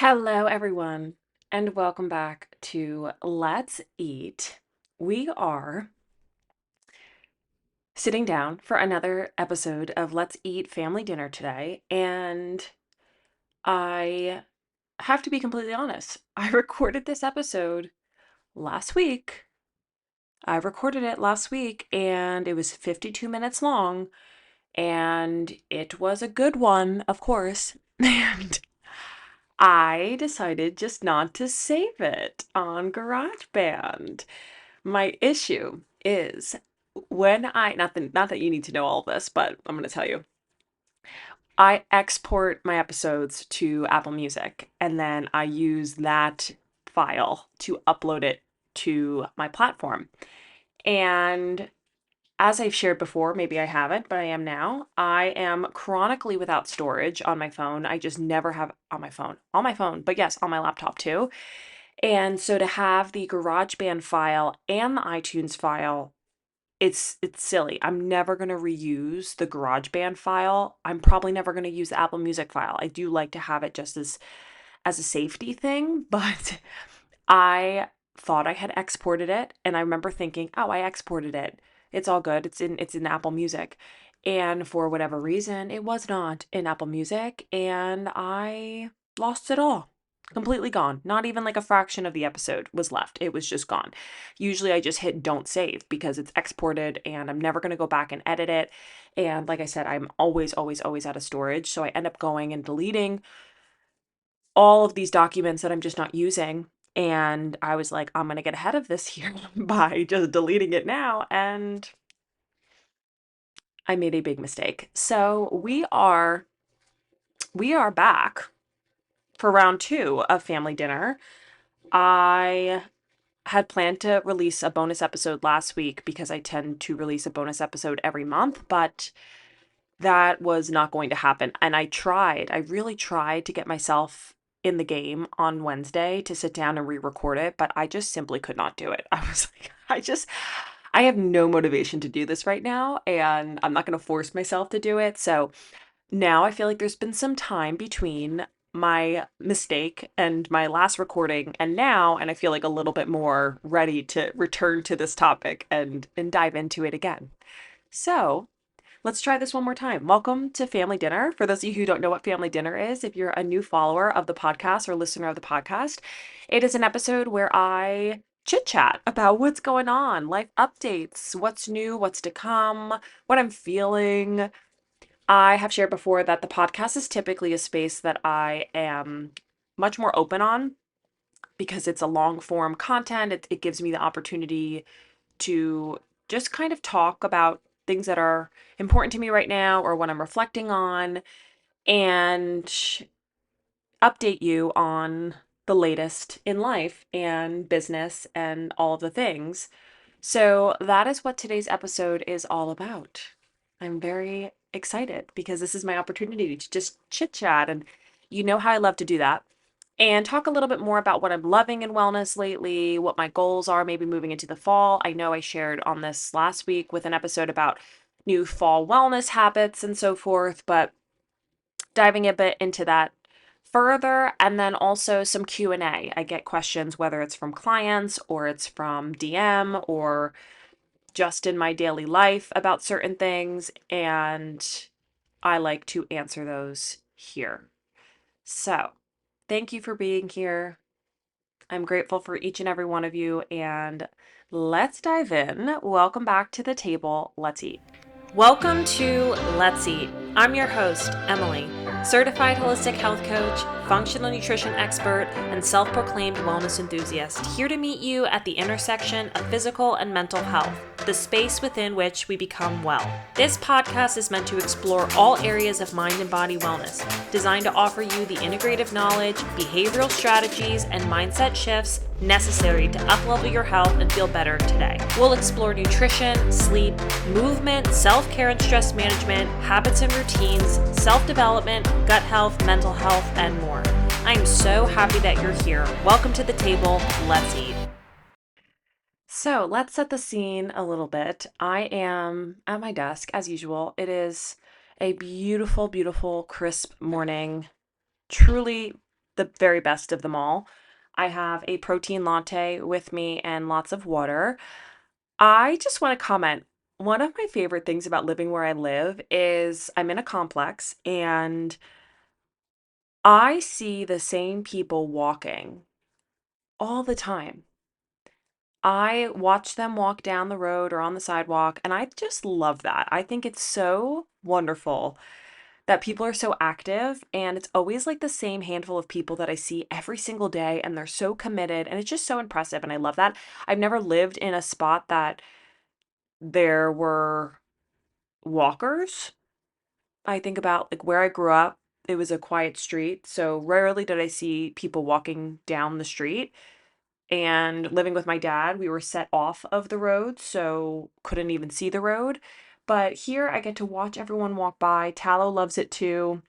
Hello, everyone, and welcome back to Let's Eat. We are sitting down for another episode of Let's Eat Family Dinner today, and I have to be completely honest. I recorded this episode last week. I recorded it last week, and it was 52 minutes long, and it was a good one, of course. And I decided just not to save it on GarageBand. My issue is when I not that you need to know all this, but I'm going to tell you. I export my episodes to Apple Music and then I use that file to upload it to my platform. And as I've shared before, maybe I haven't, but I am now. I am chronically without storage on my phone. I just never have on my phone, but yes, on my laptop too. And so to have the GarageBand file and the iTunes file, it's silly. I'm never going to reuse the GarageBand file. I'm probably never going to use the Apple Music file. I do like to have it just as a safety thing, but I thought I had exported it and I remember thinking, "Oh, I exported it. It's all good. It's in Apple Music." And for whatever reason, it was not in Apple Music and I lost it all. Completely gone. Not even like a fraction of the episode was left. It was just gone. Usually I just hit don't save because it's exported and I'm never going to go back and edit it. And like I said, I'm always, always, always out of storage. So I end up going and deleting all of these documents that I'm just not using. And I was like, I'm going to get ahead of this here by just deleting it now. And I made a big mistake. So we are back for round 2 of family dinner. I had planned to release a bonus episode last week because I tend to release a bonus episode every month, but that was not going to happen. And I really tried to get myself in the game on Wednesday to sit down and re-record it, but I just simply could not do it. I was like, I have no motivation to do this right now, and I'm not going to force myself to do it. So now I feel like there's been some time between my mistake and my last recording and now, and I feel like a little bit more ready to return to this topic and dive into it again. So, let's try this one more time. Welcome to Family Dinner. For those of you who don't know what Family Dinner is, if you're a new follower of the podcast or listener of the podcast, it is an episode where I chit chat about what's going on, life updates, what's new, what's to come, what I'm feeling. I have shared before that the podcast is typically a space that I am much more open on because it's a long form content. It gives me the opportunity to just kind of talk about things that are important to me right now or what I'm reflecting on and update you on the latest in life and business and all of the things. So that is what today's episode is all about. I'm very excited because this is my opportunity to just chit chat and you know how I love to do that. And talk a little bit more about what I'm loving in wellness lately, what my goals are, maybe moving into the fall. I know I shared on this last week with an episode about new fall wellness habits and so forth, but diving a bit into that further and then also some Q&A. I get questions whether it's from clients or it's from DM or just in my daily life about certain things, and I like to answer those here. So, thank you for being here. I'm grateful for each and every one of you, and let's dive in. Welcome back to the table. Let's eat. Welcome to Let's Eat. I'm your host, Emily, certified holistic health coach, functional nutrition expert, and self-proclaimed wellness enthusiast, here to meet you at the intersection of physical and mental health, the space within which we become well. This podcast is meant to explore all areas of mind and body wellness, designed to offer you the integrative knowledge, behavioral strategies, and mindset shifts necessary to uplevel your health and feel better today. We'll explore nutrition, sleep, movement, self-care and stress management, habits and routines, self-development, gut health, mental health, and more. I'm so happy that you're here. Welcome to the table. Let's eat. So let's set the scene a little bit. I am at my desk as usual. It is a beautiful, beautiful, crisp morning. Truly the very best of them all. I have a protein latte with me and lots of water. I just want to comment. One of my favorite things about living where I live is I'm in a complex and I see the same people walking all the time. I watch them walk down the road or on the sidewalk, and I just love that. I think it's so wonderful that people are so active, and it's always like the same handful of people that I see every single day, and they're so committed, and it's just so impressive, and I love that. I've never lived in a spot that there were walkers. I think about like where I grew up, it was a quiet street, so rarely did I see people walking down the street. And living with my dad, we were set off of the road, so couldn't even see the road. But here I get to watch everyone walk by. Tallow loves it too.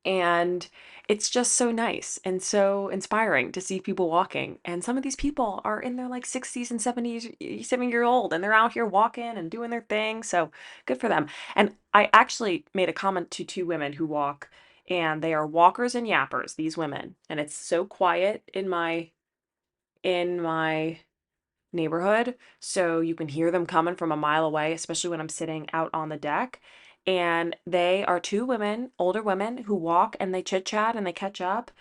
And it's just so nice and so inspiring to see people walking. And some of these people are in their like 60s and 70s, 7-year old, and they're out here walking and doing their thing. So good for them. And I actually made a comment to two women who walk, and they are walkers and yappers, these women. And it's so quiet in my neighborhood, so you can hear them coming from a mile away, especially when I'm sitting out on the deck. And they are two women, older women, who walk and they chit chat and they catch up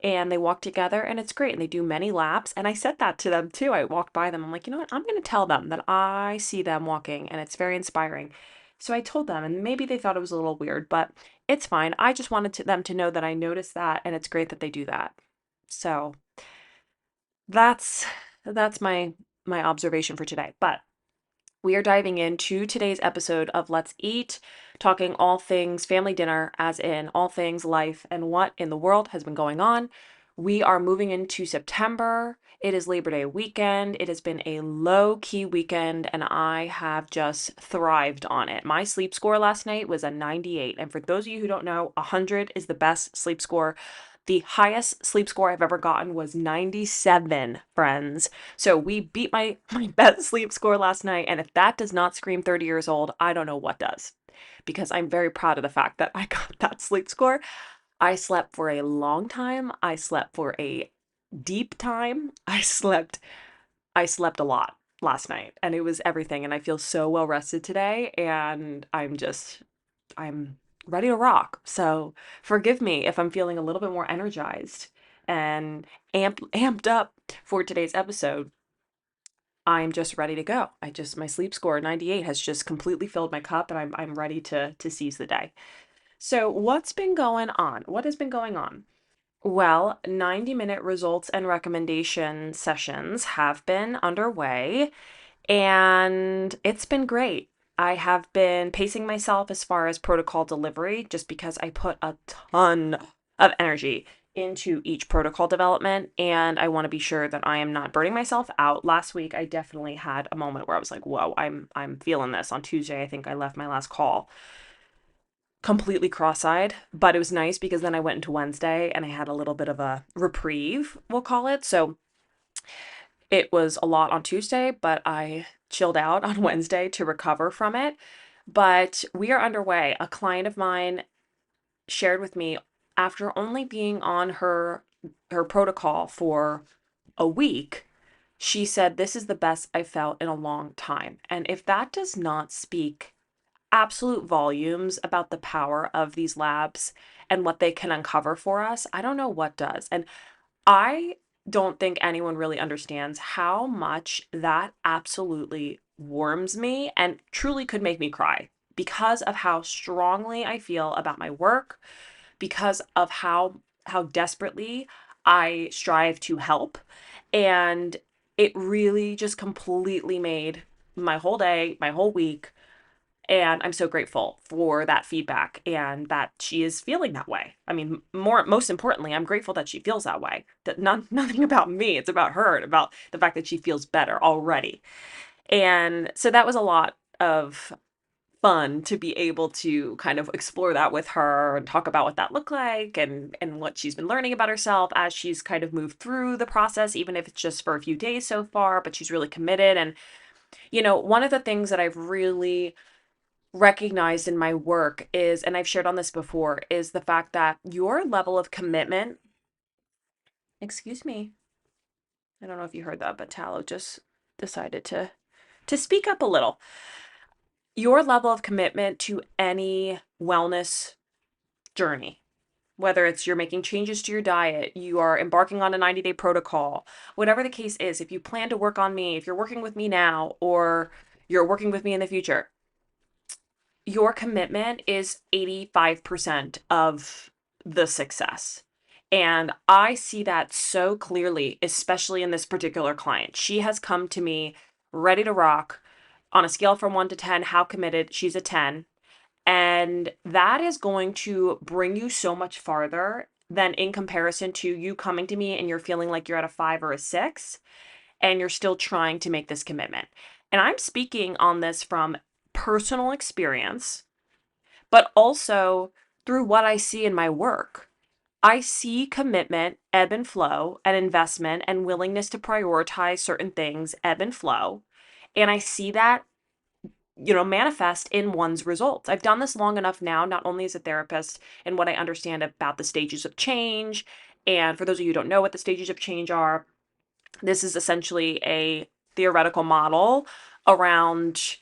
and they walk together, and it's great. And they do many laps. And I said that to them too. I walked by them. I'm like, you know what? I'm going to tell them that I see them walking and it's very inspiring. So I told them, and maybe they thought it was a little weird, but it's fine. I just wanted them to know that I noticed that, and it's great that they do that. So that's that's my observation for today. But we are diving into today's episode of Let's Eat, talking all things family dinner, as in all things life and what in the world has been going on. We are moving into September. It is Labor Day weekend. It has been a low key weekend, and I have just thrived on it. My sleep score last night was a 98. And for those of you who don't know, 100 is the best sleep score. The highest sleep score I've ever gotten was 97, friends. So we beat my best sleep score last night, and if that does not scream 30 years old, I don't know what does. Because I'm very proud of the fact that I got that sleep score. I slept for a long time. I slept for a deep time. I slept a lot last night, and it was everything, and I feel so well rested today, and I'm ready to rock. So forgive me if I'm feeling a little bit more energized and amped up for today's episode. I'm just ready to go. My sleep score 98 has just completely filled my cup, and I'm ready to seize the day. So what's been going on? What has been going on? Well, 90-minute results and recommendation sessions have been underway, and it's been great. I have been pacing myself as far as protocol delivery just because I put a ton of energy into each protocol development, and I want to be sure that I am not burning myself out. Last week I definitely had a moment where I was like, "Whoa, I'm feeling this." On Tuesday, I think I left my last call completely cross-eyed, but it was nice because then I went into Wednesday and I had a little bit of a reprieve, we'll call it. So it was a lot on Tuesday, but I chilled out on Wednesday to recover from it. But we are underway. A client of mine shared with me, after only being on her protocol for a week, she said, "This is the best I felt in a long time." And if that does not speak absolute volumes about the power of these labs and what they can uncover for us, I don't know what does. And I don't think anyone really understands how much that absolutely warms me and truly could make me cry because of how strongly I feel about my work, because of how desperately I strive to help. And it really just completely made my whole day, my whole week, and I'm so grateful for that feedback and that she is feeling that way. I mean, most importantly, I'm grateful that she feels that way. That nothing about me, it's about her and about the fact that she feels better already. And so that was a lot of fun to be able to kind of explore that with her and talk about what that looked like and what she's been learning about herself as she's kind of moved through the process, even if it's just for a few days so far, but she's really committed. And one of the things that I've really recognized in my work is, and I've shared on this before, is the fact that your level of commitment Excuse me. I don't know if you heard that, but Tallow just decided to speak up a little. Your level of commitment to any wellness journey, whether it's you're making changes to your diet, you are embarking on a 90-day protocol, whatever the case is, if you plan to work on me, if you're working with me now, or you're working with me in the future, your commitment is 85% of the success. And I see that so clearly, especially in this particular client. She has come to me ready to rock on a scale from 1 to 10. How committed? She's a 10. And that is going to bring you so much farther than in comparison to you coming to me and you're feeling like you're at a 5 or a 6 and you're still trying to make this commitment. And I'm speaking on this from personal experience, but also through what I see in my work. I see commitment ebb and flow, and investment and willingness to prioritize certain things ebb and flow. And I see that, manifest in one's results. I've done this long enough now, not only as a therapist and what I understand about the stages of change. And for those of you who don't know what the stages of change are, this is essentially a theoretical model around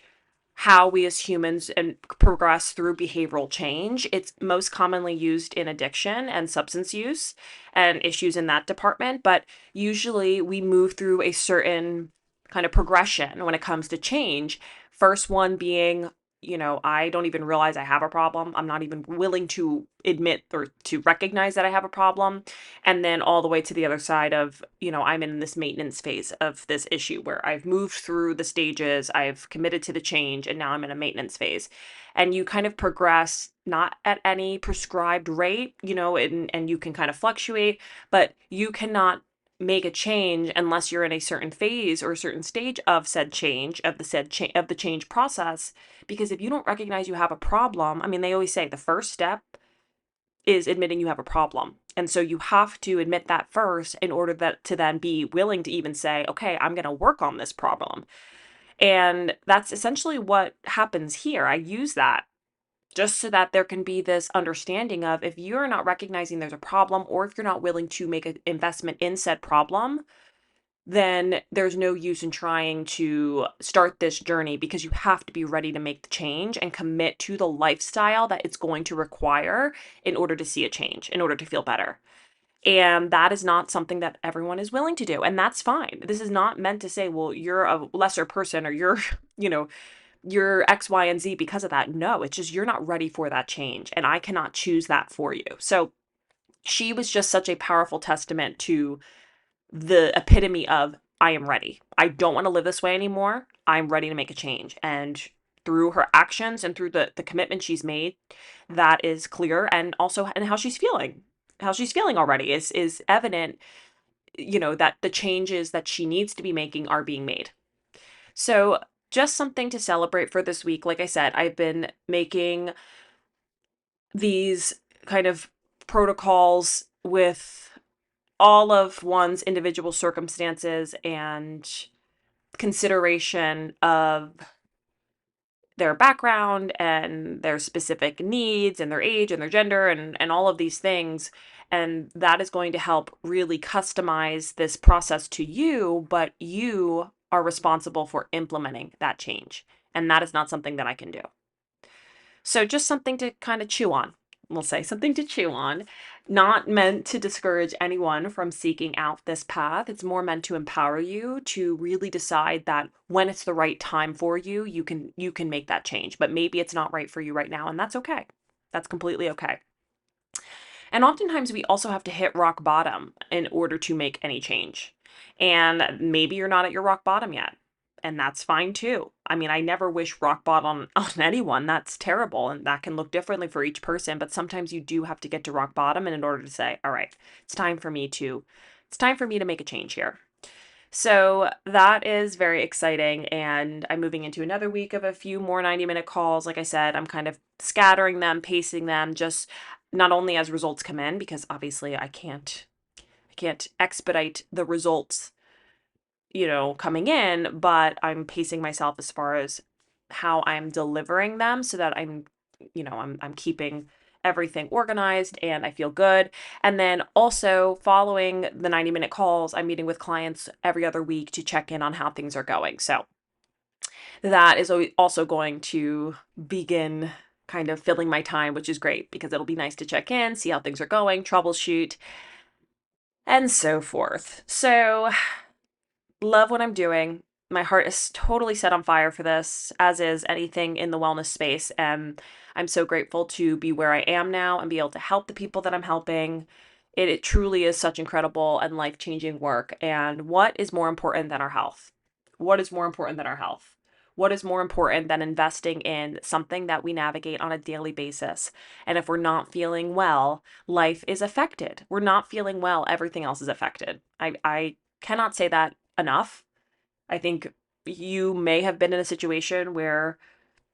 how we as humans and progress through behavioral change. It's most commonly used in addiction and substance use and issues in that department, but usually we move through a certain kind of progression when it comes to change. First one being, I don't even realize I have a problem. I'm not even willing to admit or to recognize that I have a problem. And then all the way to the other side of, I'm in this maintenance phase of this issue where I've moved through the stages, I've committed to the change, and now I'm in a maintenance phase. And you kind of progress not at any prescribed rate, and you can kind of fluctuate, but you cannot make a change unless you're in a certain phase or a certain stage of said change, of the change process. Because if you don't recognize you have a problem, I mean, they always say the first step is admitting you have a problem. And so you have to admit that first in order that to then be willing to even say, okay, I'm going to work on this problem. And that's essentially what happens here. I use that just so that there can be this understanding of, if you're not recognizing there's a problem, or if you're not willing to make an investment in said problem, then there's no use in trying to start this journey, because you have to be ready to make the change and commit to the lifestyle that it's going to require in order to see a change, in order to feel better. And that is not something that everyone is willing to do. And that's fine. This is not meant to say, well, you're a lesser person, or you're, you're X, Y, and Z because of that. No, it's just you're not ready for that change. And I cannot choose that for you. So she was just such a powerful testament to the epitome of, I am ready. I don't want to live this way anymore. I'm ready to make a change. And through her actions and through the commitment she's made, that is clear. And also, and how she's feeling. How she's feeling already is evident, that the changes that she needs to be making are being made. So just something to celebrate for this week. Like I said, I've been making these kind of protocols with all of one's individual circumstances and consideration of their background and their specific needs and their age and their gender and all of these things. And that is going to help really customize this process to you, but you are responsible for implementing that change. And that is not something that I can do. So just something to kind of chew on. We'll say something to chew on. Not meant to discourage anyone from seeking out this path. It's more meant to empower you to really decide that when it's the right time for you, you can make that change. But maybe it's not right for you right now, and that's okay. That's completely okay. And oftentimes we also have to hit rock bottom in order to make any change. And maybe you're not at your rock bottom yet. And that's fine too. I mean, I never wish rock bottom on anyone. That's terrible. And that can look differently for each person. But sometimes you do have to get to rock bottom, and in order to say, all right, it's time for me to make a change here. So that is very exciting. And I'm moving into another week of a few more 90-minute calls. Like I said, I'm kind of scattering them, pacing them, just not only as results come in, because obviously I can't expedite the results, coming in, but I'm pacing myself as far as how I'm delivering them so that I'm keeping everything organized and I feel good. And then also following the 90-minute calls, I'm meeting with clients every other week to check in on how things are going. So that is also going to begin kind of filling my time, which is great because it'll be nice to check in, see how things are going, troubleshoot, and so forth. So, love what I'm doing. My heart is totally set on fire for this, as is anything in the wellness space. And I'm so grateful to be where I am now and be able to help the people that I'm helping. It truly is such incredible and life-changing work. And what is more important than our health? What is more important than our health? What is more important than investing in something that we navigate on a daily basis? And if we're not feeling well, life is affected. We're not feeling well, everything else is affected. I cannot say that enough. I think you may have been in a situation where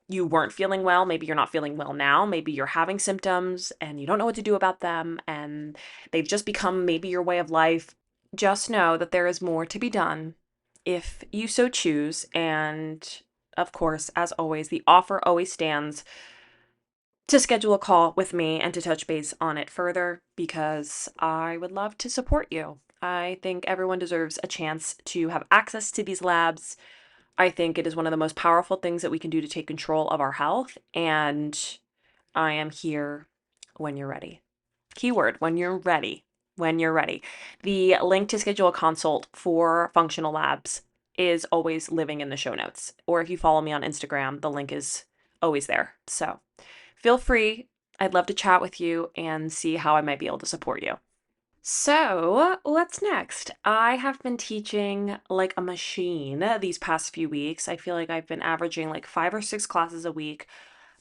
you weren't feeling well. Maybe you're not feeling well now. Maybe you're having symptoms and you don't know what to do about them and they've just become maybe your way of life. Just know that there is more to be done if you so choose. And of course, as always, the offer always stands to schedule a call with me and to touch base on it further because I would love to support you. I think everyone deserves a chance to have access to these labs. I think it is one of the most powerful things that we can do to take control of our health, and I am here when you're ready. Keyword, when you're ready. When you're ready. The link to schedule a consult for Functional Labs is always living in the show notes. Or if you follow me on Instagram, the link is always there. So feel free. I'd love to chat with you and see how I might be able to support you. So, what's next? I have been teaching like a machine these past few weeks. I feel like I've been averaging like 5 or 6 classes a week.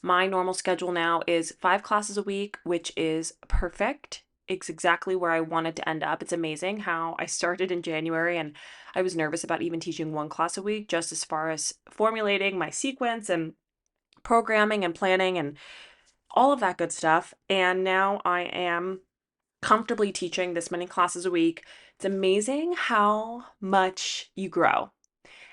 My normal schedule now is 5 classes a week, which is perfect. It's exactly where I wanted to end up. It's amazing how I started in January and I was nervous about even teaching 1 class a week, just as far as formulating my sequence and programming and planning and all of that good stuff. And now I am comfortably teaching this many classes a week. It's amazing how much you grow.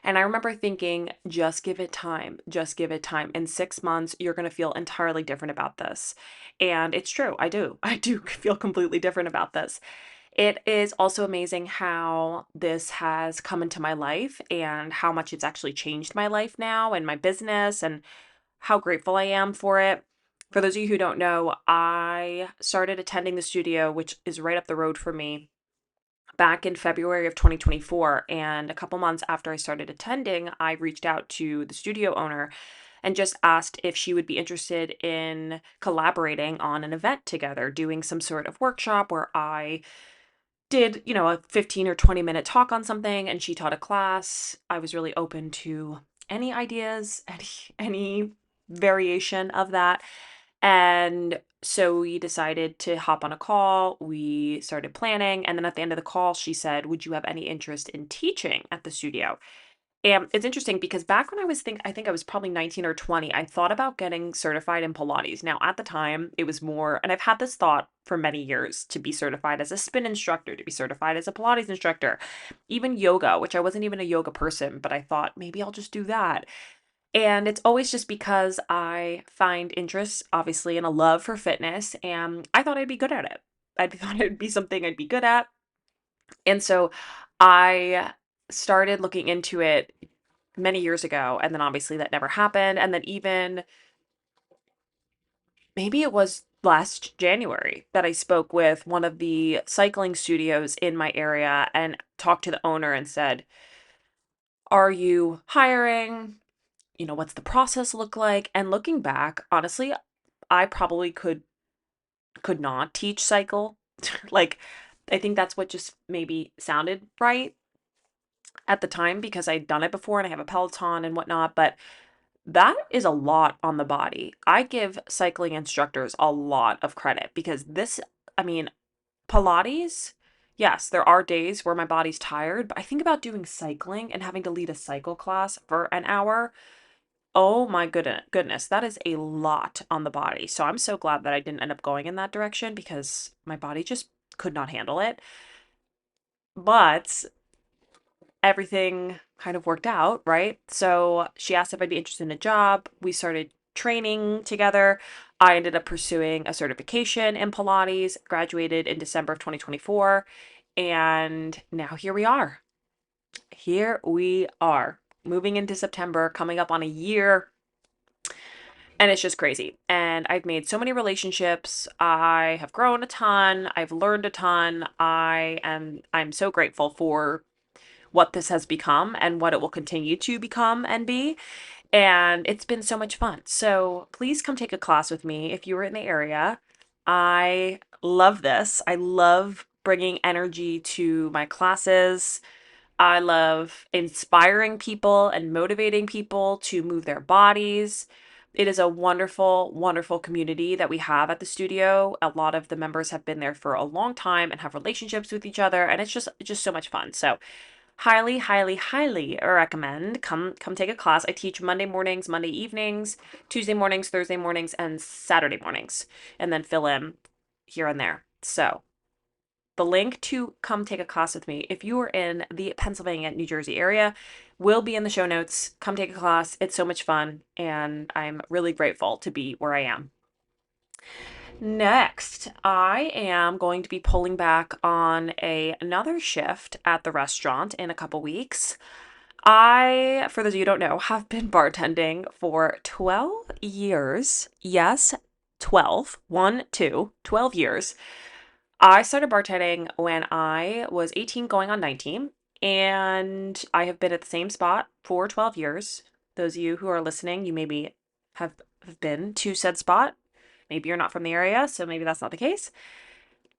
And I remember thinking, just give it time, just give it time. In 6 months, you're going to feel entirely different about this. And it's true. I do. I do feel completely different about this. It is also amazing how this has come into my life and how much it's actually changed my life now and my business and how grateful I am for it. For those of you who don't know, I started attending the studio, which is right up the road from me, back in February of 2024. And a couple months after I started attending, I reached out to the studio owner and just asked if she would be interested in collaborating on an event together, doing some sort of workshop where I did, a 15 or 20-minute talk on something and she taught a class. I was really open to any ideas, any variation of that. And so we decided to hop on a call. We started planning. And then at the end of the call, she said, would you have any interest in teaching at the studio? And it's interesting because back when I think I was probably 19 or 20, I thought about getting certified in Pilates. Now, at the time, it was more, and I've had this thought for many years to be certified as a spin instructor, to be certified as a Pilates instructor, even yoga, which I wasn't even a yoga person, but I thought maybe I'll just do that. And it's always just because I find interest, obviously, and a love for fitness, and I thought I'd be good at it. I thought it'd be something I'd be good at. And so I started looking into it many years ago, and then obviously that never happened. And then even maybe it was last January that I spoke with one of the cycling studios in my area and talked to the owner and said, are you hiring? What's the process look like? And looking back, honestly, I probably could not teach cycle. Like, I think that's what just maybe sounded right at the time because I'd done it before and I have a Peloton and whatnot, but that is a lot on the body. I give cycling instructors a lot of credit because I mean, Pilates, yes, there are days where my body's tired, but I think about doing cycling and having to lead a cycle class for an hour. Oh my goodness, that is a lot on the body. So I'm so glad that I didn't end up going in that direction because my body just could not handle it. But everything kind of worked out, right? So she asked if I'd be interested in a job. We started training together. I ended up pursuing a certification in Pilates, graduated in December of 2024, and now here we are. Here we are, moving into September, coming up on a year, and it's just crazy. And I've made so many relationships. I have grown a ton. I've learned a ton. I'm so grateful for what this has become and what it will continue to become and be. And it's been so much fun. So please come take a class with me if you are in the area. I love this. I love bringing energy to my classes. I love inspiring people and motivating people to move their bodies. It is a wonderful, wonderful community that we have at the studio. A lot of the members have been there for a long time and have relationships with each other, and it's just so much fun. So, highly, highly, highly recommend come take a class. I teach Monday mornings, Monday evenings, Tuesday mornings, Thursday mornings, and Saturday mornings, and then fill in here and there. So, the link to come take a class with me, if you are in the Pennsylvania, New Jersey area, will be in the show notes. Come take a class. It's so much fun, and I'm really grateful to be where I am. Next, I am going to be pulling back on another shift at the restaurant in a couple weeks. I, for those of you who don't know, have been bartending for 12 years. Yes, 12. 12 years. I started bartending when I was 18 going on 19, and I have been at the same spot for 12 years. Those of you who are listening, you maybe have been to said spot. Maybe you're not from the area, so maybe that's not the case.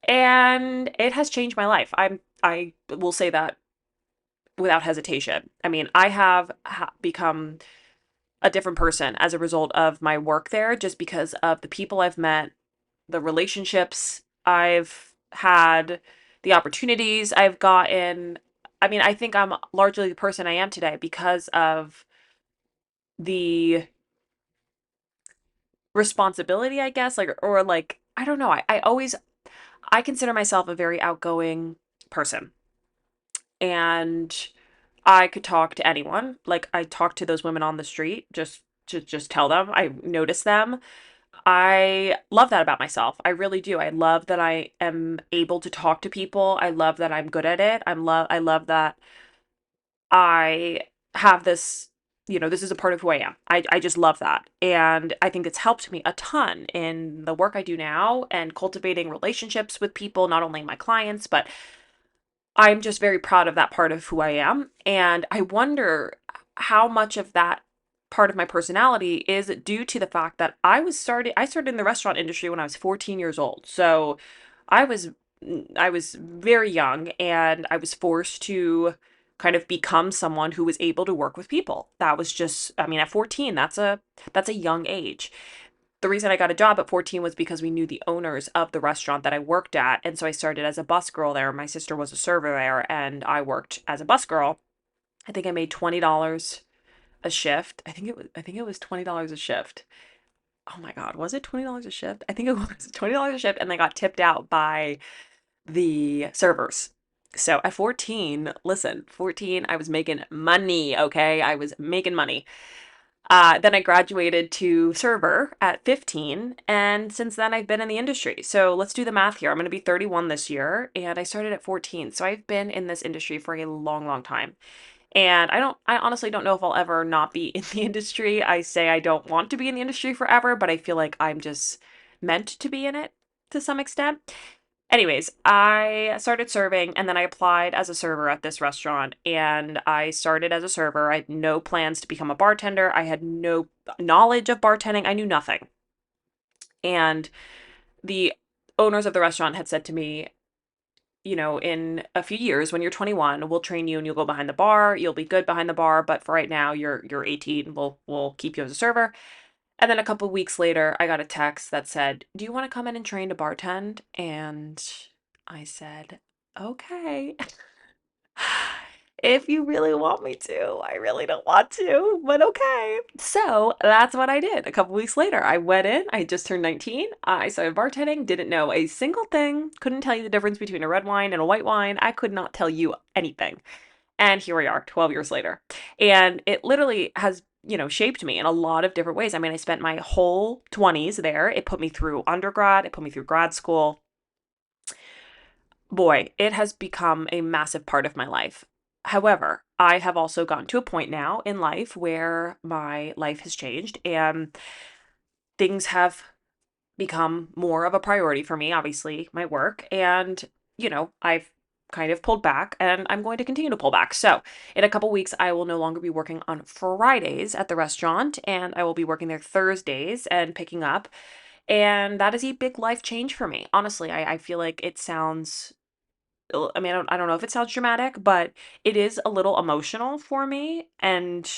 And it has changed my life. I will say that without hesitation. I mean, I have become a different person as a result of my work there, just because of the people I've met, the relationships I've had, the opportunities I've gotten. I mean, I think I'm largely the person I am today because of the responsibility, I guess, like, or like, I don't know. I consider myself a very outgoing person, and I could talk to anyone. Like, I talk to those women on the street, just to just tell them I notice them. I love that about myself. I really do. I love that I am able to talk to people. I love that I'm good at it. I love that I have this, this is a part of who I am. I just love that. And I think it's helped me a ton in the work I do now and cultivating relationships with people, not only my clients, but I'm just very proud of that part of who I am. And I wonder how much of that part of my personality is due to the fact that I started in the restaurant industry when I was 14 years old. So I was I was very young, and I was forced to kind of become someone who was able to work with people. That was just, I mean, at 14, that's a young age. The reason I got a job at 14 was because we knew the owners of the restaurant that I worked at. And so I started as a bus girl there. My sister was a server there, and I worked as a bus girl. I think I made $20 a shift. I think it was $20 a shift. Oh my God, was it $20 a shift? I think it was $20 a shift, and they got tipped out by the servers. So at 14, listen, 14, I was making money, okay? I was making money. Then I graduated to server at 15, and since then I've been in the industry. So let's do the math here. I'm going to be 31 this year, and I started at 14. So I've been in this industry for a long, long time. And I honestly don't know if I'll ever not be in the industry. I say I don't want to be in the industry forever, but I feel like I'm just meant to be in it to some extent. Anyways, I started serving, and then I applied as a server at this restaurant, and I started as a server. I had no plans to become a bartender. I had no knowledge of bartending. I knew nothing. And the owners of the restaurant had said to me, in a few years when you're 21, we'll train you and you'll go behind the bar. You'll be good behind the bar, but for right now, you're 18. We'll keep you as a server. And then a couple weeks later, I got a text that said, "Do you want to come in and train to bartend?" And I said, "Okay." If you really want me to. I really don't want to, but okay. So that's what I did. A couple weeks later, I went in. I just turned 19. I started bartending, didn't know a single thing, couldn't tell you the difference between a red wine and a white wine. I could not tell you anything. And here we are, 12 years later. And it literally has shaped me in a lot of different ways. I mean, I spent my whole 20s there. It put me through undergrad, it put me through grad school. Boy, it has become a massive part of my life. However, I have also gotten to a point now in life where my life has changed and things have become more of a priority for me, obviously, my work. And, I've kind of pulled back and I'm going to continue to pull back. So, in a couple weeks, I will no longer be working on Fridays at the restaurant and I will be working there Thursdays and picking up. And that is a big life change for me. Honestly, I feel like it sounds I mean, I don't know if it sounds dramatic, but it is a little emotional for me. And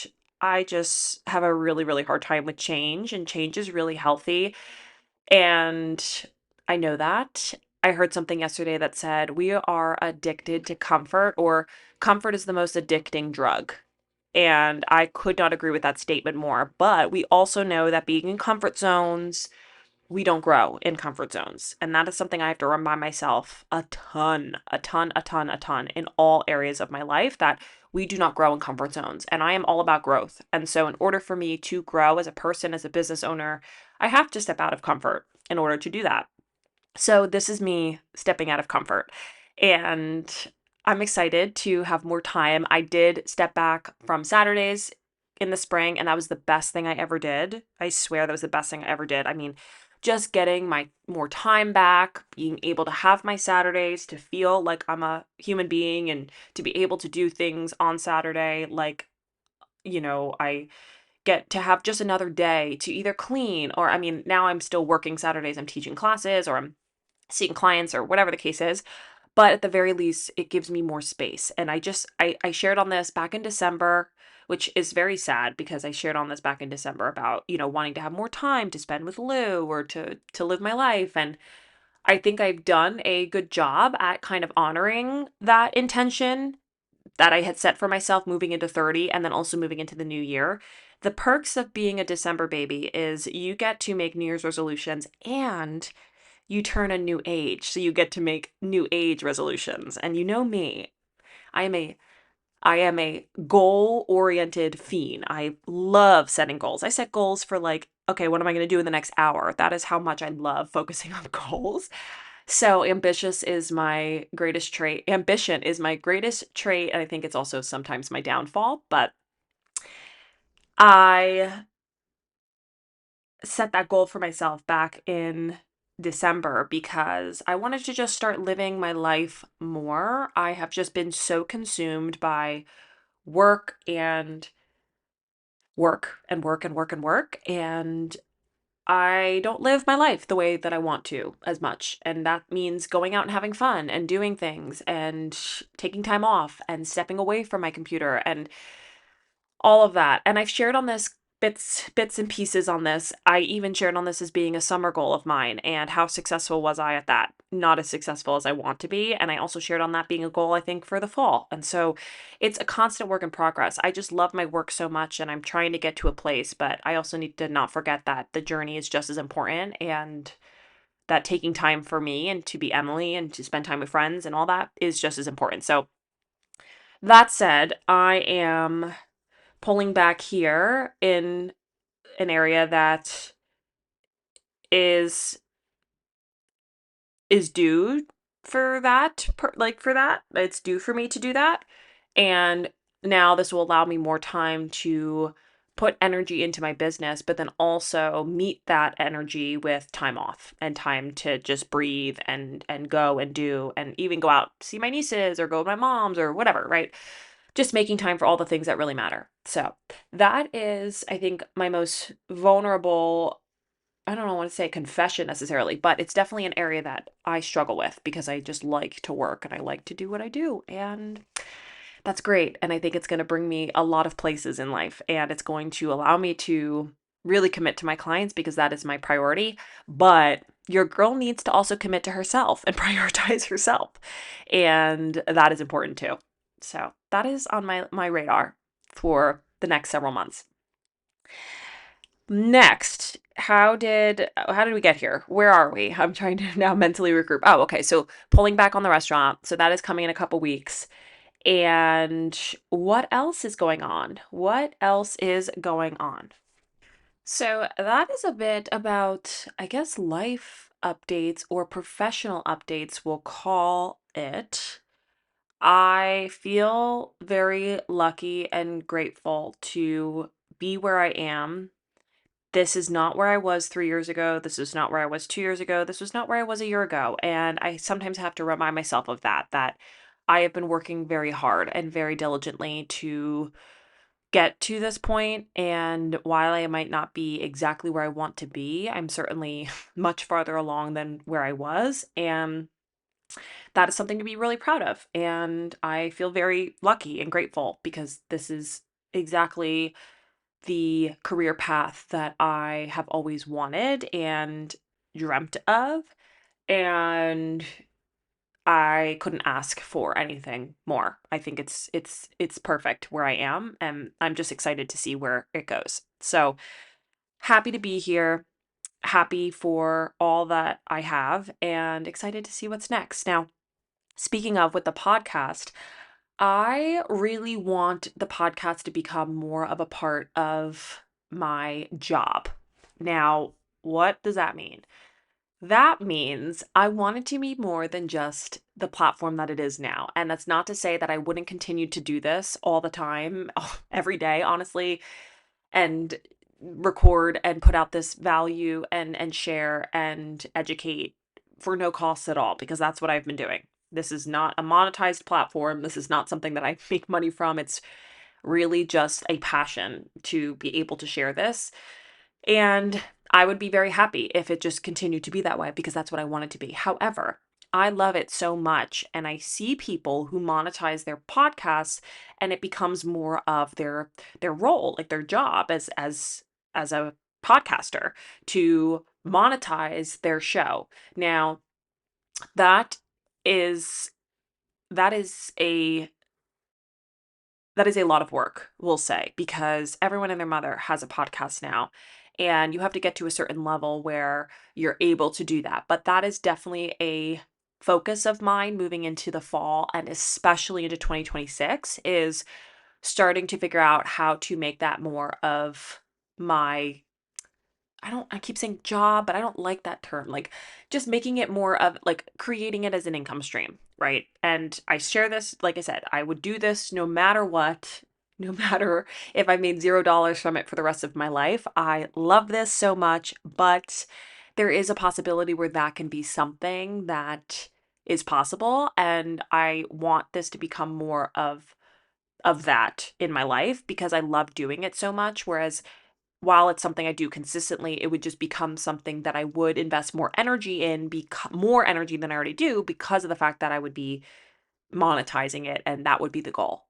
I just have a really, really hard time with change, and change is really healthy. And I know that. I heard something yesterday that said we are addicted to comfort, or comfort is the most addicting drug. And I could not agree with that statement more. But we also know that being in comfort zones, we don't grow in comfort zones. And that is something I have to remind myself a ton, a ton, a ton, a ton in all areas of my life, that we do not grow in comfort zones. And I am all about growth. And so, in order for me to grow as a person, as a business owner, I have to step out of comfort in order to do that. So this is me stepping out of comfort. And I'm excited to have more time. I did step back from Saturdays in the spring, and that was the best thing I ever did. I swear that was the best thing I ever did. I mean, just getting my more time back, being able to have my Saturdays, to feel like I'm a human being and to be able to do things on Saturday. Like, I get to have just another day to either clean, or I mean, now I'm still working Saturdays. I'm teaching classes or I'm seeing clients or whatever the case is. But at the very least, it gives me more space. And I shared on this back in December, which is very sad because I shared on this back in December about, wanting to have more time to spend with Lou, or to live my life. And I think I've done a good job at kind of honoring that intention that I had set for myself moving into 30 and then also moving into the new year. The perks of being a December baby is you get to make New Year's resolutions and you turn a new age. So you get to make new age resolutions. And you know me, I am a I am a goal-oriented fiend. I love setting goals. I set goals for, like, okay, what am I going to do in the next hour? That is how much I love focusing on goals. So ambitious is my greatest trait. Ambition is my greatest trait, and I think it's also sometimes my downfall, but I set that goal for myself back in December because I wanted to just start living my life more. I have just been so consumed by work and work and work and work and work. And I don't live my life the way that I want to as much. And that means going out and having fun and doing things and taking time off and stepping away from my computer and all of that. And I've shared on this bits and pieces on this. I even shared on this as being a summer goal of mine, and how successful was I at that? Not as successful as I want to be. And I also shared on that being a goal, I think, for the fall. And so it's a constant work in progress. I just love my work so much and I'm trying to get to a place, but I also need to not forget that the journey is just as important, and that taking time for me and to be Emily and to spend time with friends and all that is just as important. So that said, I am pulling back here in an area that is due for that, for that. It's due for me to do that. And now this will allow me more time to put energy into my business, but then also meet that energy with time off and time to just breathe and go and do, and even go out, see my nieces or go with my moms or whatever, right? Just making time for all the things that really matter. So that is, I think, my most vulnerable. I don't want to say confession necessarily, but it's definitely an area that I struggle with because I just like to work and I like to do what I do. And that's great. And I think it's going to bring me a lot of places in life, and it's going to allow me to really commit to my clients because that is my priority. But your girl needs to also commit to herself and prioritize herself. And that is important too. So that is on my radar for the next several months. Next, how did we get here? Where are we? I'm trying to now mentally regroup. Oh, okay. So pulling back on the restaurant. So that is coming in a couple weeks. And what else is going on? What else is going on? So that is a bit about, I guess, life updates or professional updates, we'll call it. I feel very lucky and grateful to be where I am. This is not where I was 3 years ago. This is not where I was 2 years ago. This was not where I was a year ago. And I sometimes have to remind myself of that I have been working very hard and very diligently to get to this point. And while I might not be exactly where I want to be, I'm certainly much farther along than where I was. And that is something to be really proud of. And I feel very lucky and grateful because this is exactly the career path that I have always wanted and dreamt of. And I couldn't ask for anything more. I think it's perfect where I am, and I'm just excited to see where it goes. So, happy to be here, happy for all that I have, and excited to see what's next. Now, speaking of with the podcast, I really want the podcast to become more of a part of my job. Now, what does that mean? That means I want it to be more than just the platform that it is now. And that's not to say that I wouldn't continue to do this all the time, every day, honestly, and record and put out this value and share and educate for no cost at all, because that's what I've been doing. This is not a monetized platform. This is not something that I make money from. It's really just a passion to be able to share this. And I would be very happy if it just continued to be that way because that's what I want it to be. However, I love it so much and I see people who monetize their podcasts and it becomes more of their role, like their job as a podcaster to monetize their show. Now, that is that is a that is a lot of work, we'll say, because everyone and their mother has a podcast now. And you have to get to a certain level where you're able to do that. But that is definitely a focus of mine moving into the fall and especially into 2026 is starting to figure out how to make that more of my I keep saying job, but I don't like that term. Like just making it more of like creating it as an income stream, right? And I share this, like I said, I would do this no matter what, no matter if I made $0 from it for the rest of my life. I love this so much, but there is a possibility where that can be something that is possible. And I want this to become more of that in my life because I love doing it so much. Whereas while it's something I do consistently, it would just become something that I would invest more energy in, more energy than I already do because of the fact that I would be monetizing it and that would be the goal.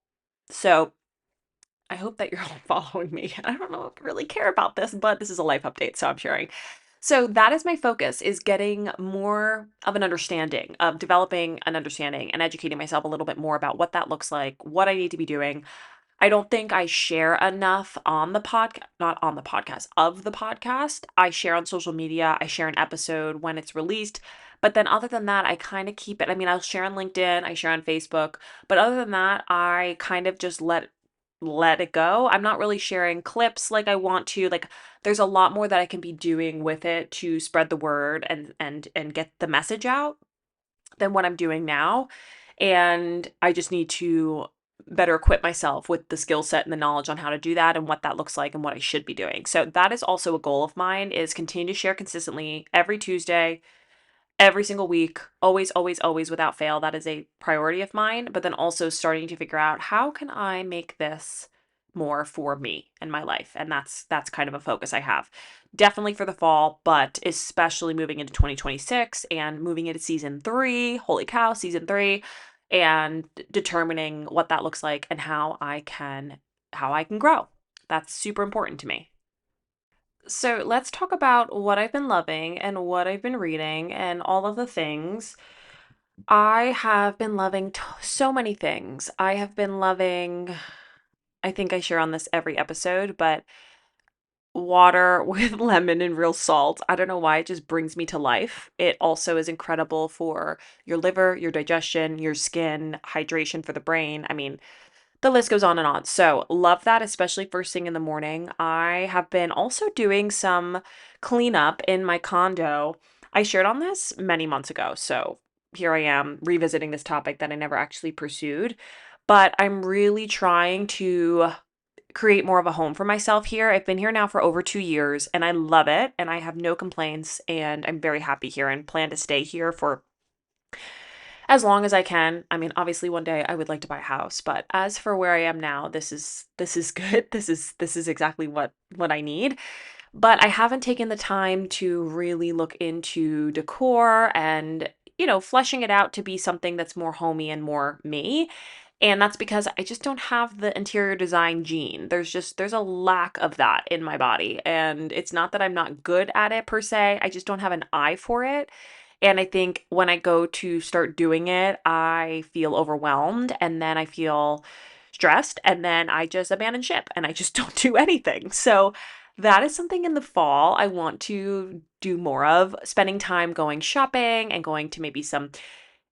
So I hope that you're all following me. I don't know if I really care about this, but this is a life update, so I'm sharing. So that is my focus is getting more of an understanding, of developing an understanding and educating myself a little bit more about what that looks like, what I need to be doing, I don't think I share enough on the podcast, not on the podcast, of the podcast. I share on social media. I share an episode when it's released. But then other than that, I kind of keep it. I mean, I'll share on LinkedIn, I share on Facebook, but other than that, I kind of just let it go. I'm not really sharing clips like I want to. Like there's a lot more that I can be doing with it to spread the word and get the message out than what I'm doing now. And I just need to better equip myself with the skill set and the knowledge on how to do that and what that looks like and what I should be doing. So that is also a goal of mine is continue to share consistently every Tuesday, every single week, always, always, always without fail. That is a priority of mine. But then also starting to figure out how can I make this more for me and my life. And that's kind of a focus I have. Definitely for the fall, but especially moving into 2026 and moving into season 3. Holy cow, season 3 and determining what that looks like and how I can grow. That's super important to me. So let's talk about what I've been loving and what I've been reading and all of the things. I have been loving so many things. I have been loving, I think I share on this every episode, but water with lemon and real salt. I don't know why, it just brings me to life. It also is incredible for your liver, your digestion, your skin, hydration for the brain. I mean, the list goes on and on. So, love that, especially first thing in the morning. I have been also doing some cleanup in my condo. I shared on this many months ago. So, here I am revisiting this topic that I never actually pursued. But I'm really trying to create more of a home for myself here. I've been here now for over 2 years and I love it and I have no complaints and I'm very happy here and plan to stay here for as long as I can. I mean, obviously one day I would like to buy a house, but as for where I am now, this is good. This is exactly what I need. But I haven't taken the time to really look into decor and, fleshing it out to be something that's more homey and more me. And that's because I just don't have the interior design gene. There's a lack of that in my body. And it's not that I'm not good at it per se. I just don't have an eye for it. And I think when I go to start doing it, I feel overwhelmed and then I feel stressed and then I just abandon ship and I just don't do anything. So that is something in the fall I want to do more of, spending time going shopping and going to maybe some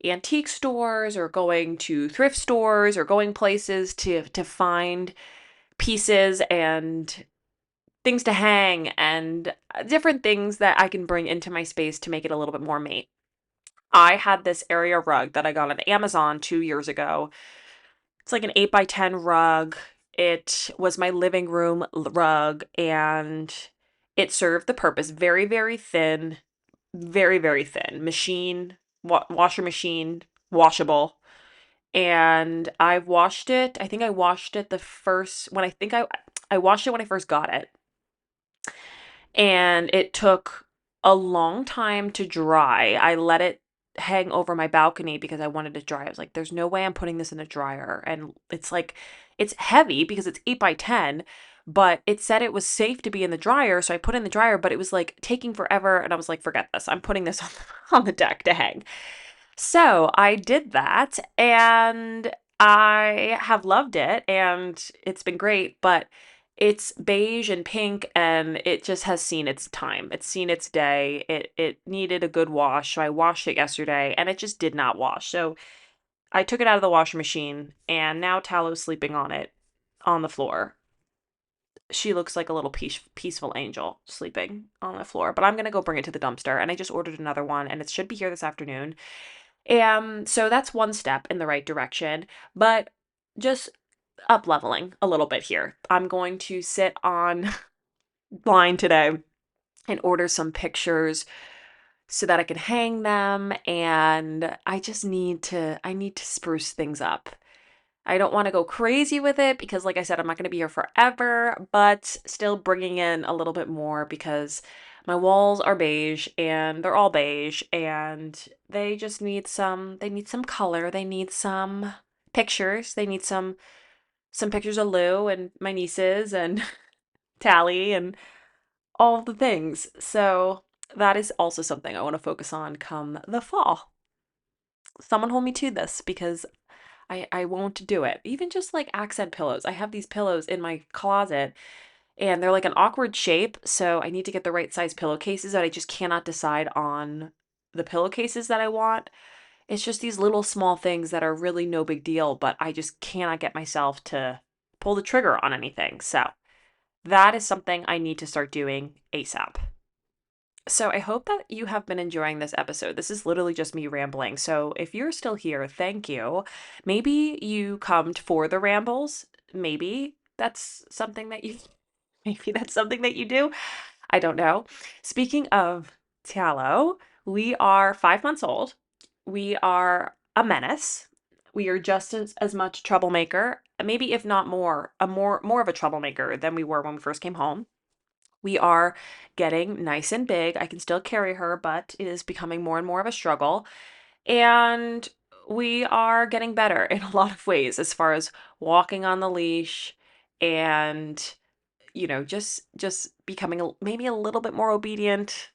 antique stores or going to thrift stores or going places to find pieces and things to hang and different things that I can bring into my space to make it a little bit more me. I had this area rug that I got on Amazon 2 years ago. It's like an 8 by 10 rug. It was my living room rug and it served the purpose. Very, very thin, very, very thin. Washer machine, washable. And I've washed it. I think I washed it the first when I think I washed it when I first got it. And it took a long time to dry. I let it hang over my balcony because I wanted it dry. I was like, there's no way I'm putting this in a dryer. And it's like, it's heavy because it's 8 by 10, but it said it was safe to be in the dryer. So I put it in the dryer, but it was like taking forever. And I was like, forget this. I'm putting this on the deck to hang. So I did that and I have loved it and it's been great, but it's beige and pink and it just has seen its time. It's seen its day. It needed a good wash. So I washed it yesterday and it just did not wash. So I took it out of the washing machine and now Tallow's sleeping on it on the floor. She looks like a little peaceful angel sleeping on the floor, but I'm going to go bring it to the dumpster and I just ordered another one and it should be here this afternoon. So that's one step in the right direction, but just up leveling a little bit here. I'm going to sit on line today and order some pictures so that I can hang them and I need to spruce things up. I don't want to go crazy with it because like I said I'm not going to be here forever, but still bringing in a little bit more because my walls are beige and they're all beige and they need some color, they need some pictures, they need some pictures of Lou and my nieces and Tally and all of the things. So that is also something I want to focus on come the fall. Someone hold me to this because I won't do it. Even just like accent pillows. I have these pillows in my closet and they're like an awkward shape, so I need to get the right size pillowcases that I just cannot decide on the pillowcases that I want. It's just these little small things that are really no big deal, but I just cannot get myself to pull the trigger on anything. So, that is something I need to start doing ASAP. So I hope that you have been enjoying this episode. This is literally just me rambling. So if you're still here, thank you. Maybe you come for the rambles. Maybe that's something that you maybe that's something that you do. I don't know. Speaking of Tallow, we are 5 months old. We are a menace. We are just as much troublemaker, maybe if not more, more of a troublemaker than we were when we first came home. We are getting nice and big. I can still carry her, but it is becoming more and more of a struggle. And we are getting better in a lot of ways as far as walking on the leash and just becoming maybe a little bit more obedient.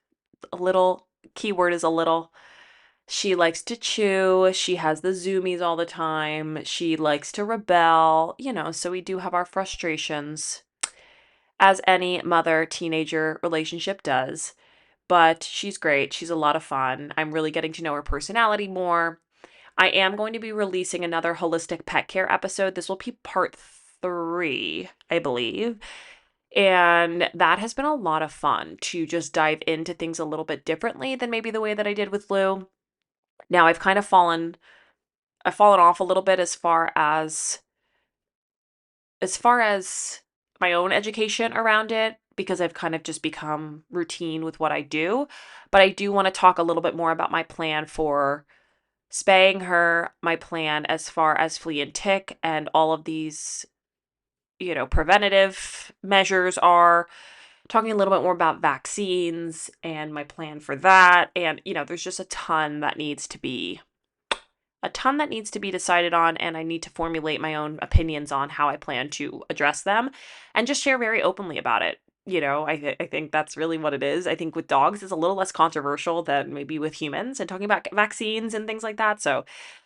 A little keyword is a little. She likes to chew. She has the zoomies all the time. She likes to rebel, so we do have our frustrations. as any mother-teenager relationship does. But she's great. She's a lot of fun. I'm really getting to know her personality more. I am going to be releasing another holistic pet care episode. This will be part 3, I believe. And that has been a lot of fun to just dive into things a little bit differently than maybe the way that I did with Lou. Now I've fallen off a little bit as far as my own education around it because I've kind of just become routine with what I do. But I do want to talk a little bit more about my plan for spaying her, my plan as far as flea and tick and all of these, preventative measures are, talking a little bit more about vaccines and my plan for that. And, there's just a ton that needs to be decided on, and I need to formulate my own opinions on how I plan to address them and just share very openly about it. I think that's really what it is. I think with dogs, it's a little less controversial than maybe with humans and talking about vaccines and things like that. So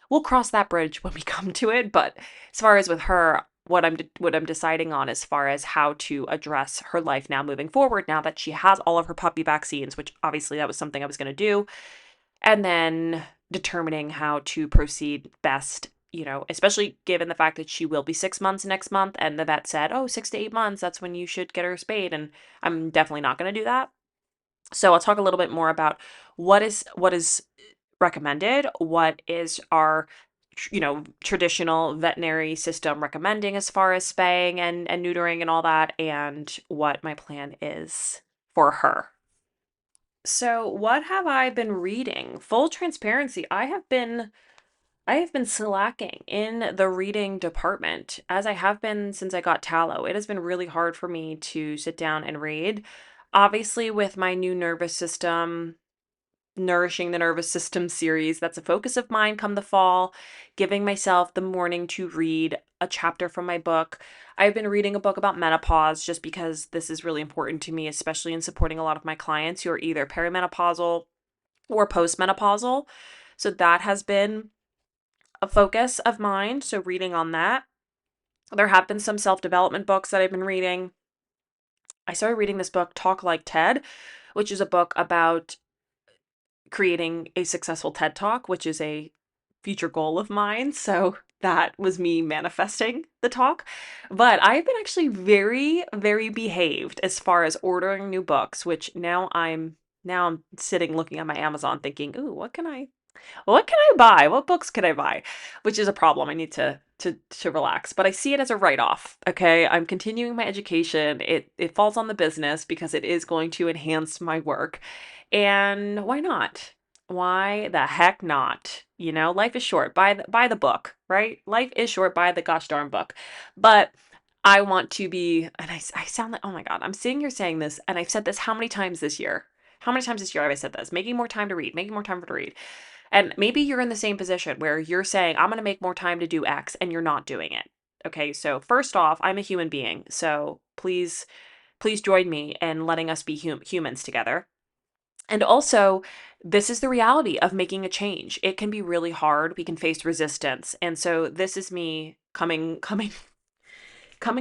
we'll cross that bridge when we come to it. But as far as with her, what I'm deciding on as far as how to address her life now moving forward, now that she has all of her puppy vaccines, which obviously that was something I was going to do, and then determining how to proceed best, especially given the fact that she will be 6 months next month. And the vet said, oh, 6 to 8 months, that's when you should get her spayed. And I'm definitely not going to do that. So I'll talk a little bit more about what is recommended, what is our traditional veterinary system recommending as far as spaying and neutering and all that, and what my plan is for her. So, what have I been reading? Full transparency, I have been slacking in the reading department, as I have been since I got tallow. It has been really hard for me to sit down and read. Obviously, with my new nervous system, Nourishing the Nervous System series, that's a focus of mine come the fall, giving myself the morning to read a chapter from my book. I've been reading a book about menopause just because this is really important to me, especially in supporting a lot of my clients who are either perimenopausal or postmenopausal. So that has been a focus of mine. So reading on that. There have been some self-development books that I've been reading. I started reading this book, Talk Like TED, which is a book about creating a successful TED Talk, which is a future goal of mine. So that was me manifesting the talk. But I've been actually very, very behaved as far as ordering new books, which now I'm sitting looking at my Amazon thinking, ooh, what can I buy? What books can I buy? Which is a problem. I need to relax. But I see it as a write-off. Okay. I'm continuing my education. It falls on the business because it is going to enhance my work. And why not? Why the heck not? Life is short. Buy the book, right? Life is short. Buy the gosh darn book. But I want to be, and I sound like, oh my God, I'm sitting here saying this, and I've said this how many times this year? How many times this year have I said this? Making more time to read, making more time to read. And maybe you're in the same position where you're saying, I'm going to make more time to do X, and you're not doing it. Okay, so first off, I'm a human being. So please join me in letting us be humans together. And also, this is the reality of making a change. It can be really hard. We can face resistance. And so this is me coming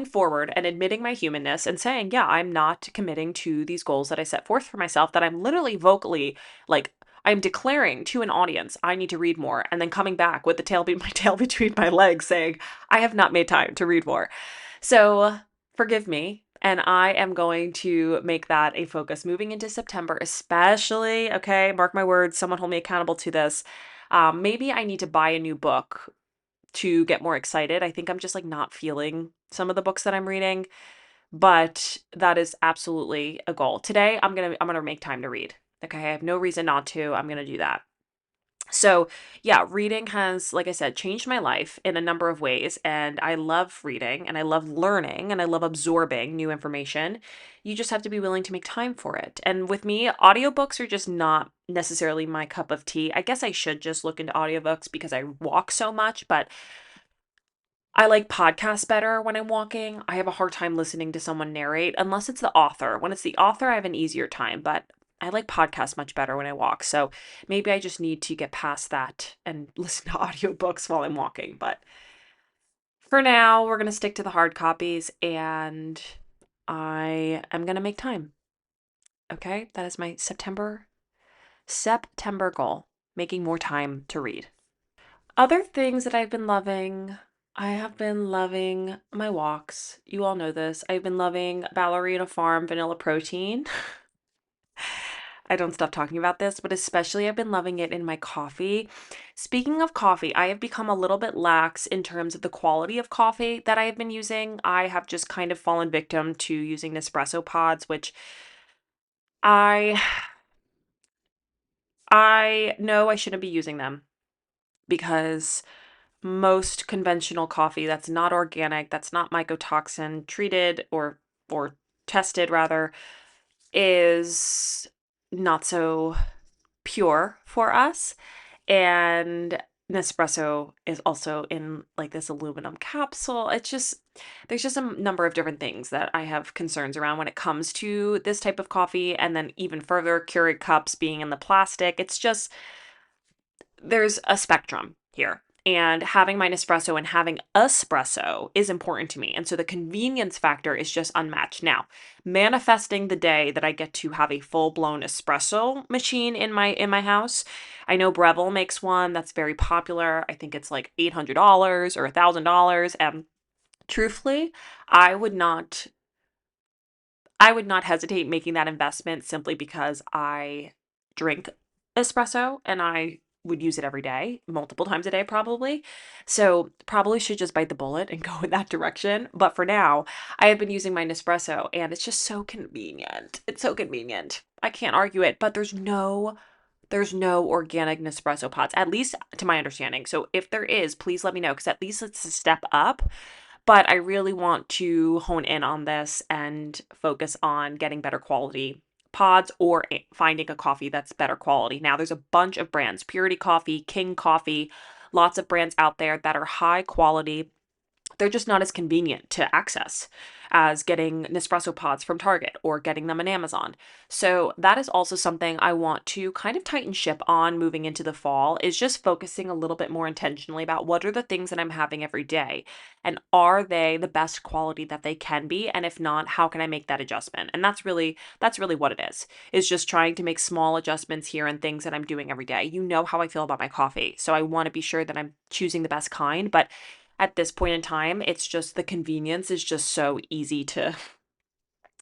forward and admitting my humanness and saying, yeah, I'm not committing to these goals that I set forth for myself, that I'm literally vocally, like, I'm declaring to an audience, I need to read more, and then coming back with my tail between my legs saying, I have not made time to read more. So forgive me. And I am going to make that a focus moving into September, especially, okay, mark my words, someone hold me accountable to this. Maybe I need to buy a new book to get more excited. I think I'm just like not feeling some of the books that I'm reading, but that is absolutely a goal. Today I'm going to make time to read. Okay, I have no reason not to. I'm going to do that. So, yeah, reading has, like I said, changed my life in a number of ways. And I love reading and I love learning and I love absorbing new information. You just have to be willing to make time for it. And with me, audiobooks are just not necessarily my cup of tea. I guess I should just look into audiobooks because I walk so much, but I like podcasts better when I'm walking. I have a hard time listening to someone narrate unless it's the author. When it's the author, I have an easier time, but I like podcasts much better when I walk. So maybe I just need to get past that and listen to audiobooks while I'm walking. But for now, we're going to stick to the hard copies, and I am going to make time. Okay? That is my September goal, making more time to read. Other things that I've been loving, I have been loving my walks. You all know this. I've been loving Ballerina Farm vanilla protein. I don't stop talking about this, but especially I've been loving it in my coffee. Speaking of coffee, I have become a little bit lax in terms of the quality of coffee that I have been using. I have just kind of fallen victim to using Nespresso pods, which I I know I shouldn't be using them because most conventional coffee that's not organic, that's not mycotoxin treated or tested rather, is not so pure for us. And Nespresso is also in like this aluminum capsule. There's just a number of different things that I have concerns around when it comes to this type of coffee. And then even further, Keurig cups being in the plastic. It's just, there's a spectrum here. And having my Nespresso and having espresso is important to me. And so the convenience factor is just unmatched. Now, manifesting the day that I get to have a full-blown espresso machine in my house. I know Breville makes one that's very popular. I think it's like $800 or $1,000. And truthfully, I would not I would not hesitate making that investment simply because I drink espresso and I would use it every day, multiple times a day probably. So probably should just bite the bullet and go in that direction. But for now, I have been using my Nespresso and it's just so convenient. It's so convenient. I can't argue it, but there's no organic Nespresso pods, at least to my understanding. So if there is, please let me know because at least it's a step up, but I really want to hone in on this and focus on getting better quality pods or finding a coffee that's better quality. Now, there's a bunch of brands, Purity Coffee, King Coffee, lots of brands out there that are high quality. They're just not as convenient to access as getting Nespresso pods from Target or getting them on Amazon. So that is also something I want to kind of tighten ship on moving into the fall, is just focusing a little bit more intentionally about what are the things that I'm having every day and are they the best quality that they can be, and if not, how can I make that adjustment? And that's really what it is just trying to make small adjustments here and things that I'm doing every day. You know how I feel about my coffee. So I want to be sure that I'm choosing the best kind, but at this point in time, it's just the convenience is just so easy to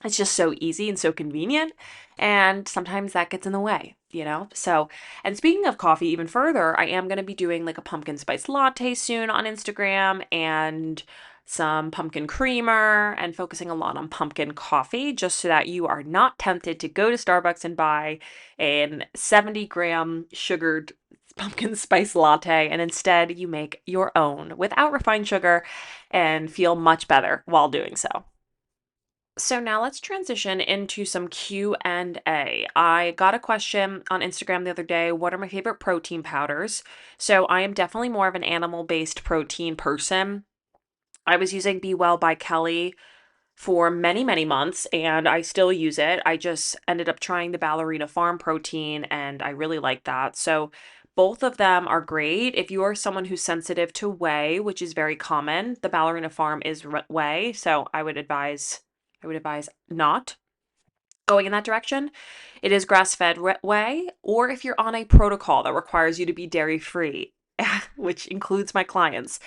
it's just so easy and so convenient, and sometimes that gets in the way, you know? So, and speaking of coffee even further, I am going to be doing like a pumpkin spice latte soon on Instagram and some pumpkin creamer and focusing a lot on pumpkin coffee just so that you are not tempted to go to Starbucks and buy an 70-gram sugared pumpkin spice latte, and instead you make your own without refined sugar and feel much better while doing so. So now let's transition into some Q&A. I got a question on Instagram the other day, what are my favorite protein powders? So I am definitely more of an animal-based protein person. I was using Be Well by Kelly for many, many months and I still use it. I just ended up trying the Ballerina Farm protein and I really like that. So both of them are great. If you are someone who's sensitive to whey, which is very common, the Ballerina Farm is whey, so I would advise not going in that direction. It is grass-fed whey, or if you're on a protocol that requires you to be dairy-free, which includes my clients,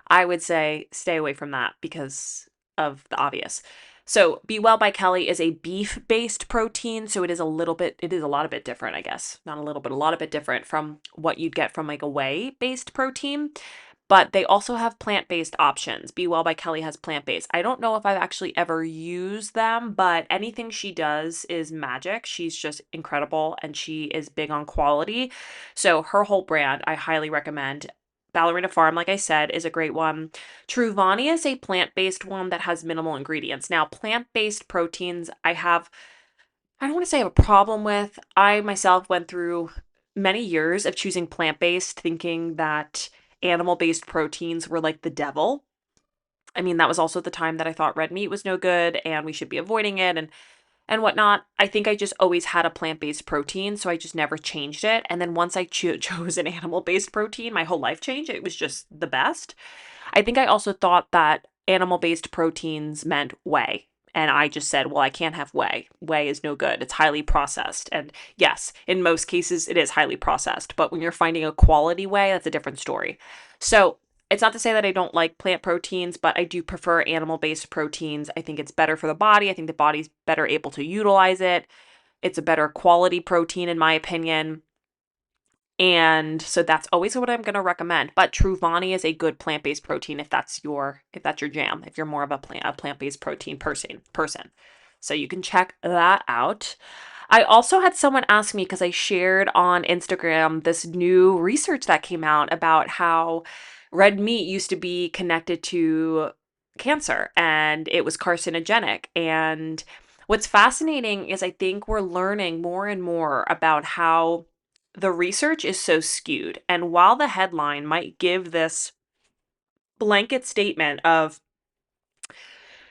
I would say stay away from that because of the obvious. So, Be Well by Kelly is a beef-based protein, so it is a lot of bit different, I guess. Not a little bit, a lot of bit different from what you'd get from like a whey-based protein. But they also have plant-based options. Be Well by Kelly has plant-based. I don't know if I've actually ever used them, but anything she does is magic. She's just incredible and she is big on quality. So her whole brand, I highly recommend. Ballerina Farm, like I said, is a great one. Truvani is a plant-based one that has minimal ingredients. Now, plant-based proteins, I don't want to say I have a problem with. I myself went through many years of choosing plant-based, thinking that animal-based proteins were like the devil. I mean, that was also the time that I thought red meat was no good and we should be avoiding it and whatnot. I think I just always had a plant-based protein, so I just never changed it. And then once I chose an animal-based protein, my whole life changed. It was just the best. I think I also thought that animal-based proteins meant whey, And I just said, well, I can't have whey. Whey is no good. It's highly processed. And yes, in most cases, it is highly processed. But when you're finding a quality whey, that's a different story. So it's not to say that I don't like plant proteins, but I do prefer animal-based proteins. I think it's better for the body. I think the body's better able to utilize it. It's a better quality protein, in my opinion. And so that's always what I'm going to recommend. But Truvani is a good plant-based protein if that's your jam, if you're more of a plant-based protein person. So you can check that out. I also had someone ask me, because I shared on Instagram this new research that came out about how red meat used to be connected to cancer and it was carcinogenic. And what's fascinating is I think we're learning more and more about how the research is so skewed. And while the headline might give this blanket statement of,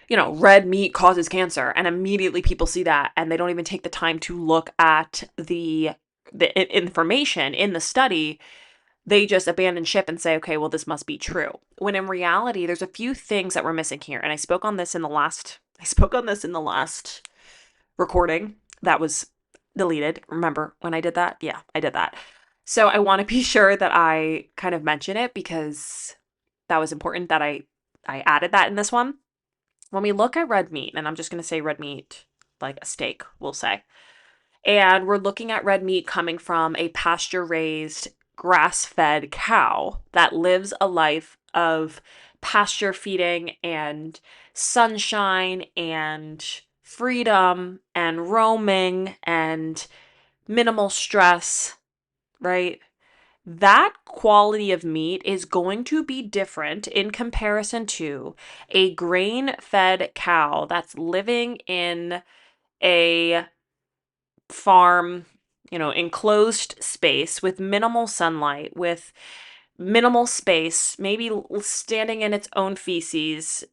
red meat causes cancer, and immediately people see that and they don't even take the time to look at the information in the study, they just abandon ship and say, okay, well, this must be true. When in reality, there's a few things that we're missing here. And I spoke on this in the last recording that was deleted. Remember when I did that? Yeah, I did that. So I want to be sure that I kind of mention it because that was important that I added that in this one. When we look at red meat, and I'm just going to say red meat like a steak, we'll say, and we're looking at red meat coming from a pasture-raised, grass-fed cow that lives a life of pasture feeding and sunshine and freedom and roaming and minimal stress, right? That quality of meat is going to be different in comparison to a grain-fed cow that's living in a farm, enclosed space with minimal sunlight, with minimal space, maybe standing in its own feces,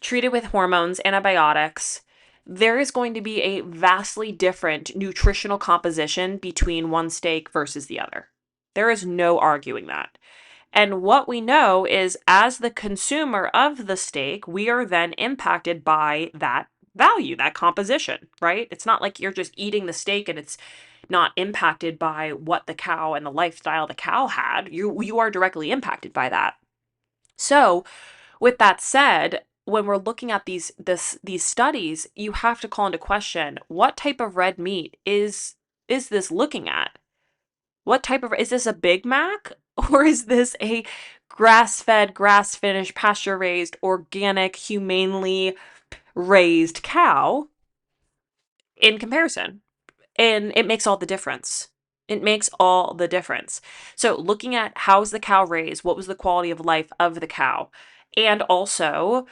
treated with hormones, antibiotics. There is going to be a vastly different nutritional composition between one steak versus the other. There is no arguing that. And what we know is, as the consumer of the steak, we are then impacted by that value, that composition, right? It's not like you're just eating the steak and it's not impacted by what the cow and the lifestyle the cow had. You are directly impacted by that. So, with that said, when we're looking at these studies, you have to call into question, what type of red meat is this looking at? What type of, is this a Big Mac or is this a grass-fed, grass-finished, pasture-raised, organic, humanely raised cow in comparison? And it makes all the difference. It makes all the difference. So looking at how's the cow raised, what was the quality of life of the cow, and also,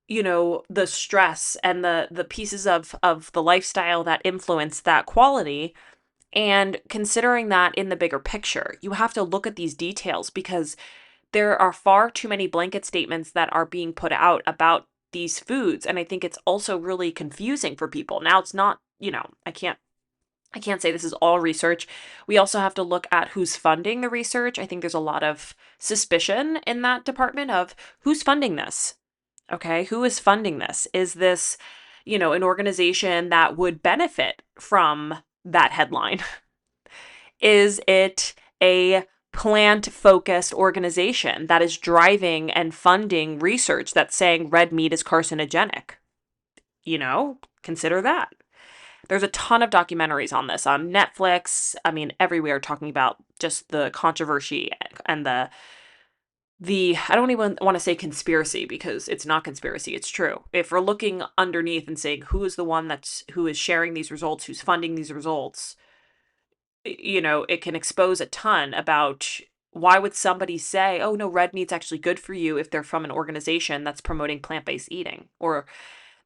the stress and the pieces of the lifestyle that influence that quality, and considering that in the bigger picture. You have to look at these details because there are far too many blanket statements that are being put out about these foods. And I think it's also really confusing for people. Now, it's not, I can't say this is all research. We also have to look at who's funding the research. I think there's a lot of suspicion in that department of who's funding this. Okay, who is funding this? Is this, an organization that would benefit from that headline? Is it a plant-focused organization that is driving and funding research that's saying red meat is carcinogenic? Consider that. There's a ton of documentaries on this on Netflix. I mean, everywhere talking about just the controversy and the I don't even want to say conspiracy because it's not conspiracy, it's true. If we're looking underneath and saying who is the one who is sharing these results, who's funding these results, it can expose a ton about why would somebody say, oh no, red meat's actually good for you if they're from an organization that's promoting plant-based eating or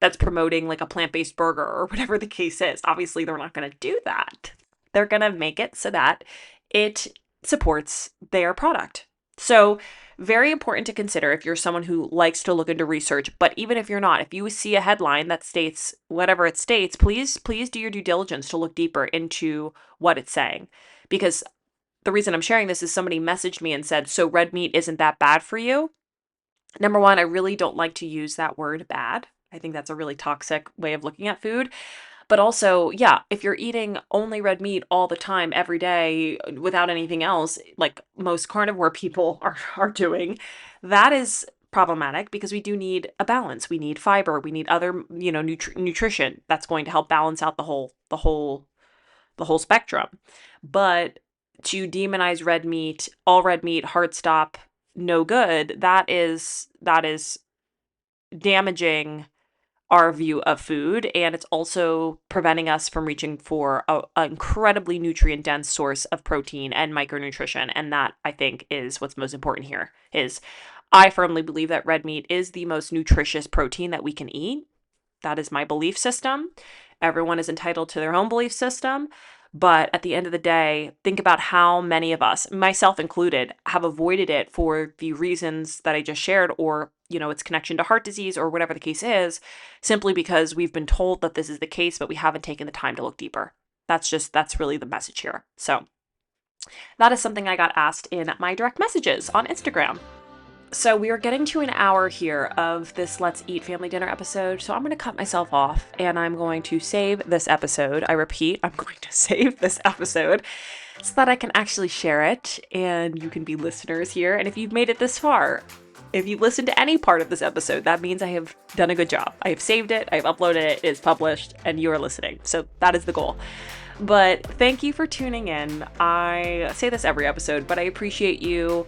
that's promoting like a plant-based burger or whatever the case is. Obviously, they're not going to do that. They're going to make it so that it supports their product. So very important to consider if you're someone who likes to look into research, but even if you're not, if you see a headline that states whatever it states, please do your due diligence to look deeper into what it's saying. Because the reason I'm sharing this is somebody messaged me and said, so red meat isn't that bad for you? Number one, I really don't like to use that word bad. I think that's a really toxic way of looking at food. But also, yeah, if you're eating only red meat all the time, every day, without anything else, like most carnivore people are doing, that is problematic because we do need a balance. We need fiber. We need other, nutrition that's going to help balance out the whole spectrum. But to demonize red meat, all red meat, hard stop, no good, that is damaging our view of food, and it's also preventing us from reaching for an incredibly nutrient dense source of protein and micronutrition. And that, I think, is what's most important here. Is I firmly believe that red meat is the most nutritious protein that we can eat. That is my belief system. Everyone is entitled to their own belief system. But at the end of the day, think about how many of us, myself included, have avoided it for the reasons that I just shared, or, its connection to heart disease or whatever the case is, simply because we've been told that this is the case, but we haven't taken the time to look deeper. That's really the message here. So that is something I got asked in my direct messages on Instagram. So we are getting to an hour here of this Let's Eat Family Dinner episode, so I'm going to cut myself off and I'm going to save this episode. I repeat, I'm going to save this episode so that I can actually share it and you can be listeners here. And if you've made it this far, if you've listened to any part of this episode, that means I have done a good job. I have saved it, I have uploaded it, it is published, and you are listening. So that is the goal. But thank you for tuning in. I say this every episode, but I appreciate you.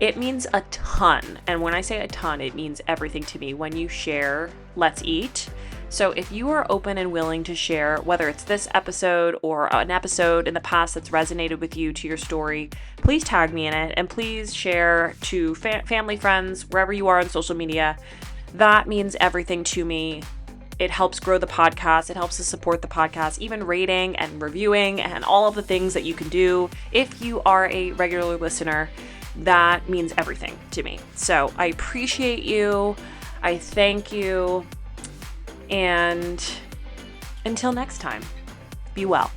It means a ton. And when I say a ton, it means everything to me when you share Let's Eat. So if you are open and willing to share, whether it's this episode or an episode in the past that's resonated with you to your story, please tag me in it and please share to family, friends, wherever you are on social media. That means everything to me. It helps grow the podcast. It helps us support the podcast, even rating and reviewing and all of the things that you can do. If you are a regular listener, that means everything to me. So I appreciate you. I thank you. And until next time, be well.